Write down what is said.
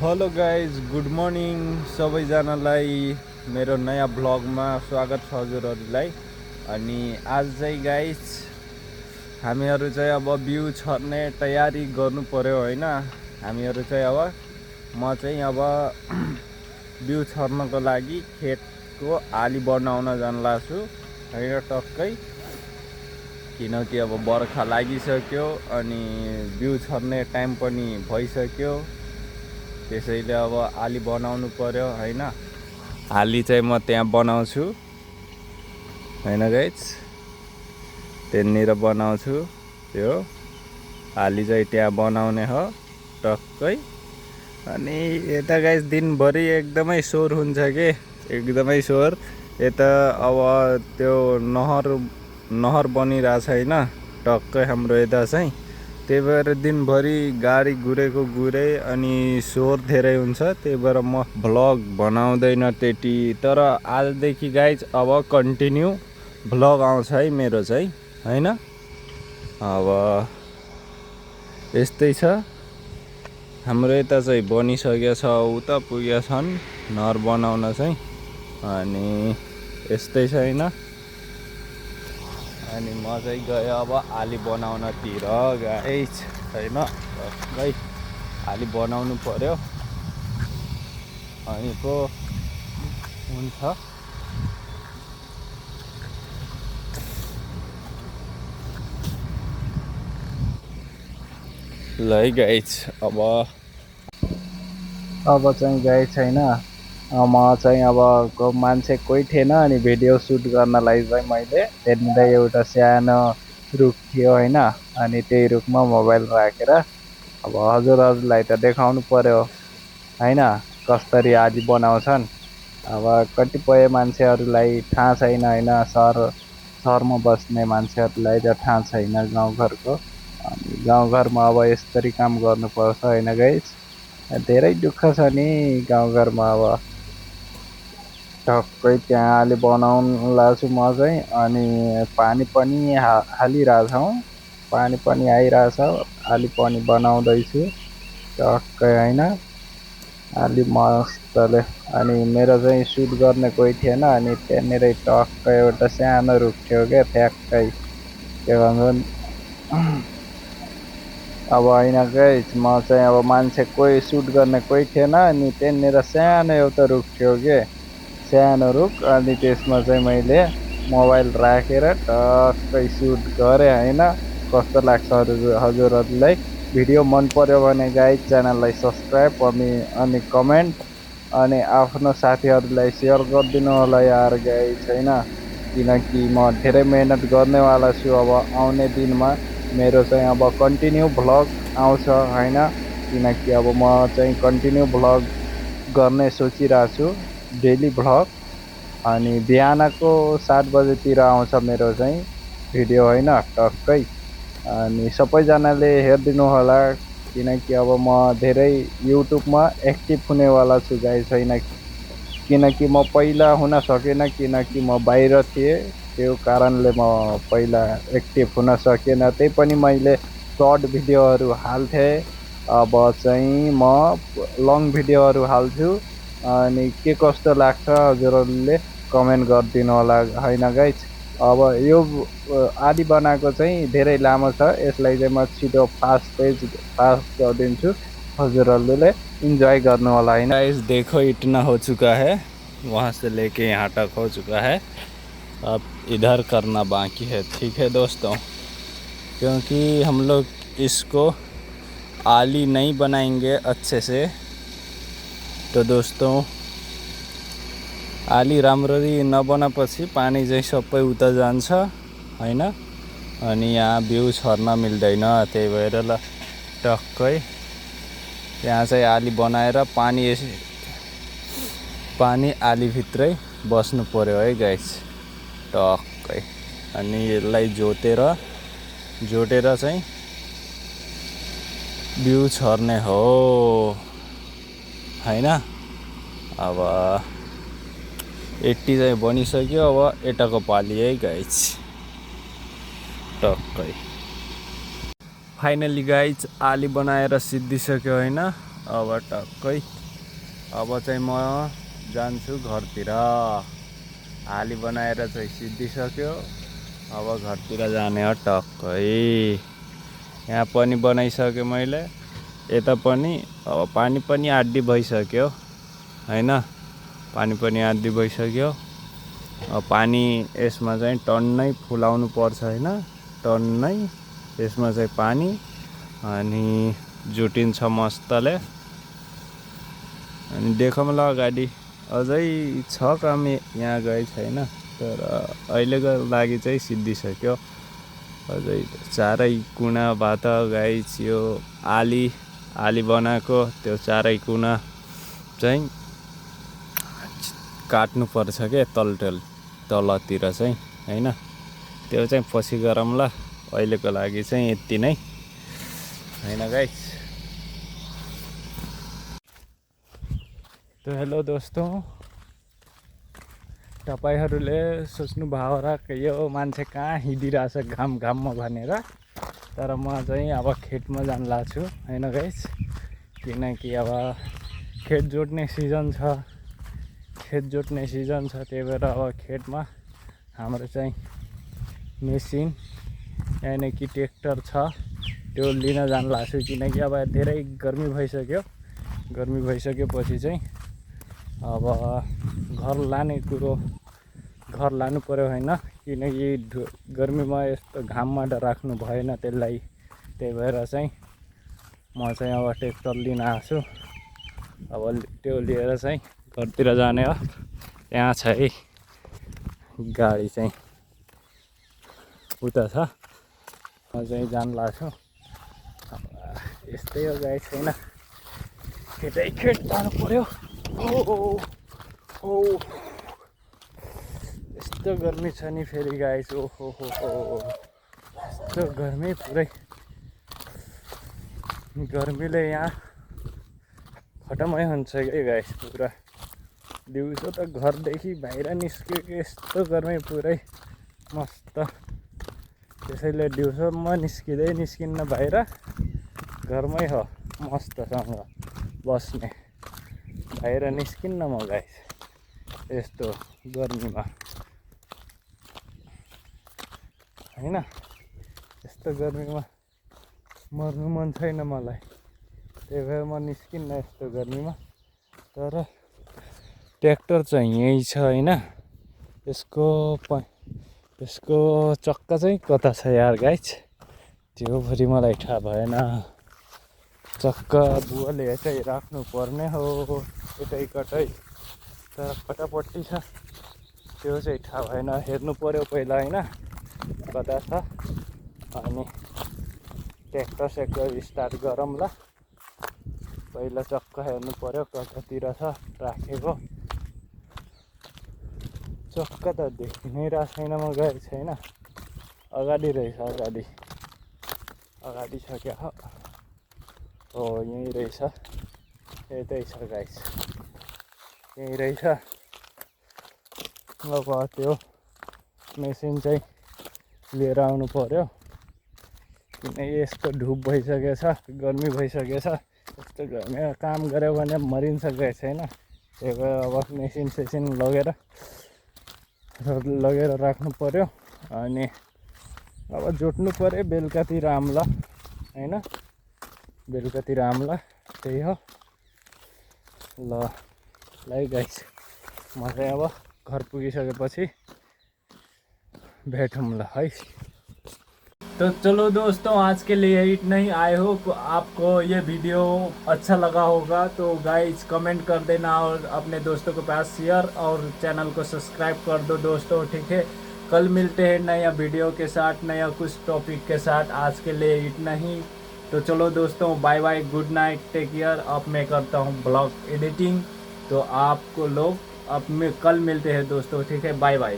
Hello guys, good morning सबैजनालाई मेरो नयाँ ब्लगमा स्वागत छ हजुरहरूलाई। अनि आज चाहिँ गाइज हामीहरू चाहिँ अब बिउ छर्ने तयारी गर्नु पर्यो होइन। हामीहरू चाहिँ म चाहिँ अब बिउ छर्नको लागि खेतको आली बनाउन जान लाग्छु होइन टक्कै, किनकि अब बर्खा लागिसक्यो अनि बिउ छर्ने टाइम पनि भइसक्यो। त्यसैले अब आली बनाउनु पर्यो होइन। आली चाहिँ म त्यहाँ बनाउँछु होइन गाइज, त्यहाँनिर बनाउँछु। त्यो आली चाहिँ त्यहाँ बनाउने हो टक्कै। अनि यता गाइज दिनभरि एकदमै शोर हुन्छ कि, एकदमै शोर। यता अब त्यो नहर बनिरहेछ होइन टक्कै हाम्रो यता चाहिँ। त्यही भएर दिनभरि गाडी घुरेको घुरे अनि शोर धेरै हुन्छ। त्यही भएर म भ्लग बनाउँदैन त्यति। तर आजदेखि गाइज अब कन्टिन्यू भ्लग आउँछ है मेरो चाहिँ होइन। अब यस्तै छ, हाम्रो यता चाहिँ बनिसकेको छ, उता पुगेका छन् नहर बनाउन चाहिँ। अनि यस्तै छ होइन। अनि म चाहिँ गएँ अब आली बनाउनतिर गाइज होइन। खै आली बनाउनु पर्यो अनि पो हुन्छ। ल है गाइज, अब चाहिँ गाइज छैन। म चाहिँ अब मान्छे कोही थिएन अनि भिडियो सुट गर्नलाई चाहिँ मैले त्यहाँनिर एउटा सानो रुख थियो होइन। अनि त्यही रुखमा मोबाइल राखेर अब हजुरहरूलाई त देखाउनु पर्यो होइन कसरी आली बनाउँछन्। अब कतिपय मान्छेहरूलाई थाहा छैन होइन, सहरमा बस्ने मान्छेहरूलाई त थाहा छैन गाउँघरको। अनि गाउँघरमा अब यसरी काम गर्नुपर्छ होइन गाइज। धेरै दुःख छ नि गाउँघरमा। अब टक्कै त्यहाँ आली बनाउनु लाग्छु म चाहिँ। अनि पानी पनि हालिरहेछौँ, पानी पनि आइरहेछ, आली पनि बनाउँदैछु टक्कै होइन। आली मस्तले। अनि मेरो चाहिँ सुट गर्ने कोही थिएन अनि त्यहाँनिर टक्कै एउटा सानो रुख थियो क्या, ठ्याक्कै के भन्छन् अब होइन गाइज। म चाहिँ अब मान्छे कोही सुट गर्ने कोही थिएन अनि त्यहाँनिर सानो एउटा रुख थियो के, सानो रुख। अनि त्यसमा चाहिँ मैले मोबाइल राखेर टक्कै सुट गरेँ होइन। कस्तो लाग्छ हजुरहरूलाई? भिडियो मन पर्यो भने गाइज च्यानललाई सब्सक्राइब अनि कमेन्ट अनि आफ्नो साथीहरूलाई सेयर गरिदिनु होला यार गाइज होइन। किनकि म धेरै मेहनत गर्नेवाला छु अब आउने दिनमा। मेरो चाहिँ अब कन्टिन्यू भ्लग आउँछ होइन। किनकि अब म चाहिँ कन्टिन्यू भ्लग गर्ने सोचिरहेको छु, डेली भ्लग। अनि बिहानको 7 बजेतिर आउँछ मेरो चाहिँ भिडियो होइन टक्कै। अनि सबैजनाले हेरिदिनु होला किनकि अब म धेरै युट्युबमा एक्टिभ हुनेवाला छु गाइज होइन। किनकि म पहिला हुन सकेन, किनकि म बाहिर थिएँ, त्यो कारणले म पहिला एक्टिभ हुन सकेन। त्यही पनि मैले सर्ट भिडियोहरू हाल्थेँ। अब चाहिँ म लङ भिडियोहरू हाल्छु। अनि के कस्तो लाग्छ हजुरहरूले कमेन्ट गरिदिनु होला होइन गाइज। अब यो आली बनाएको चाहिँ धेरै लामो छ, यसलाई चाहिँ म छिटो फास्ट गरिदिन्छु, हजुरहरूले इन्जॉय करने वाला है। गाइस देखो इतना हो चुका है, वहाँ से लेके यहाँ तक हो चुका है, अब इधर करना बाकी है। ठीक है दोस्तों, क्योंकि हम लोग इसको आली नहीं बनाएंगे अच्छे से तो दोस्तों आली राम्ररी नबनापछि पानी चाहिँ सबै उता जान्छ हैन। अनि यहाँ बिउ छर्न मिल्दैन। त्यही भएर ल टक्कै यहाँ चाहिँ आली बनाएर पानी आली भित्रै बस्नु पर्यो है गाइस टक्कै। अनि यसलाई जोटेर चाहिँ बिउ छर्ने हो हैन। अब 80 चाहिँ बनिसक्यो, अब यताको पाली है गाइस टक्कै। फाइनली गाइज आली बनाएर सिद्धिसक्यो हैन। अब टक्कै अब चाहिँ म जान्छु घरतिर। आली बनाएर चाहिँ सिद्धिसक्यो। अब घरतिर जाने हो टक्कै। यहाँ पनि बनाइसकेँ मैले, यता पनि। अब पानी पनि आधी भइसक्यो हैन, पानी पनि आधी भइसक्यो। अब पानी यसमा चाहिँ टन्नै फुलाउनु पर्छ हैन, टन्नै यसमा चाहिँ पानी, अनि जुटिन्छ मस्तले। अनि देखौँ ल अगाडि, अझै छ काम यहाँ गए छैन, तर अहिलेको लागि चाहिँ सिद्धिसक्यो। अझै चारै कुनाबाट गाइस यो आली बनाएको त्यो चारै कुना चाहिँ काट्नु पर्छ के, तलतिर चाहिँ हैन। त्यो चाहिँ पछि गरौँला, अहिलेको लागि चाहिँ यति नै हैन गाइस। तो हेलो दोस्तों, तपाईहरुले सोच्नु भयो होला यो मान्छे कहाँ हिँडिरहेछ घाममा भनेर, तर म चाहिँ अब खेतमा जान लाग्छु हैन गाइस। किनकि अब खेत जोत्ने सिजन छ, त्यही भएर अब खेतमा हाम्रो चाहिँ मेसिन यानि कि ट्र्याक्टर छ, त्यो लिन जान लाग्छु। किनकि अब धेरै गर्मी भइसकेपछि चाहिँ अब घर लानु पर्यो हैन। किनकि गर्मीमा यस्तो घाममा राख्नु भएन त्यसलाई, त्यही भएर चाहिँ म चाहिँ अब ट्र्याक्टर लिन आएको छु। अब त्यो लिएर चाहिँ घरतिर जाने हो। त्यहाँ छ है गाडी चाहिँ उता छ, म चाहिँ जान लाग्छु। यस्तै हो गाइस हैन, खेत जानु पर्यो। यस्तो गर्मी छ नि फेरि गाइस, यस्तो गर्मी, पुरै गर्मीले यहाँ खटमै हुन्छ कि गाइस पुरा। दिउँसो त घरदेखि बाहिर निस्केको यस्तो गर्मी पुरै मस्त। त्यसैले दिउँसो म निस्किन्न बाहिर, घरमै हो मस्तसँग बस्ने, बाहिर निस्किन्न म गाइस यस्तो गर्मीमा हैन। यस्तो गर्मीमा मर्नु मन छैन मलाई, त्यही भएर म निस्किन्न यस्तो गर्मीमा। तर ट्र्याक्टर चाहिँ यही छ हैन, यसको चक्का चाहिँ कता छ यार गाइस, त्यो फेरि मलाई थाहा भएन। चक्का बुवाले चाहिँ राख्नु पर्ने हो यतै कतै, तर कतापट्टि छ त्यो चाहिँ थाहा भएन, हेर्नु पर्यो पहिला हैन कता छ। अनि ट्र्याक्टर स्टार्ट गरौँला, पहिला चक्का हेर्नु पर्यो कतातिर छ राखेको। चक्का त देखि नै रहेको छैन म गाइस छैन, अगाडि रहेछ, अगाडि छ क्या हो, यहीँ रहेछ, यतै छ गाइस, यहीँ रहेछ। अब त्यो मेसिन चाहिँ लिएर आउनु पर्यो, किनकि यस्तो धुप भइसकेछ, गर्मी भइसकेछ। यस्तो गर्मीमा काम गऱ्यो भने मरिन्छ गाइस हैन। त्यही भएर अब मेसिन लगेर राख्नु पर्यो। अनि अब जोट्नु पर्यो बेलुकातिर आउँला हैन, बेलुकातिर आउँला, त्यही हो ल गाइस। म चाहिँ अब घर पुगिसकेपछि भेटौँला है। तो चलो दोस्तों, आज के लिए इतना ही। आई होप आपको ये वीडियो अच्छा लगा होगा। तो गाइस कमेंट कर देना और अपने दोस्तों के पास शेयर और चैनल को सब्सक्राइब कर दो दोस्तों, ठीक है। कल मिलते हैं नया वीडियो के साथ, नया कुछ टॉपिक के साथ। आज के लिए इतना ही। तो चलो दोस्तों, bye bye, good night, take care. अब मैं करता हूँ ब्लॉग एडिटिंग, तो आपको लोग अब में कल मिलते हैं दोस्तों, ठीक है। Bye bye.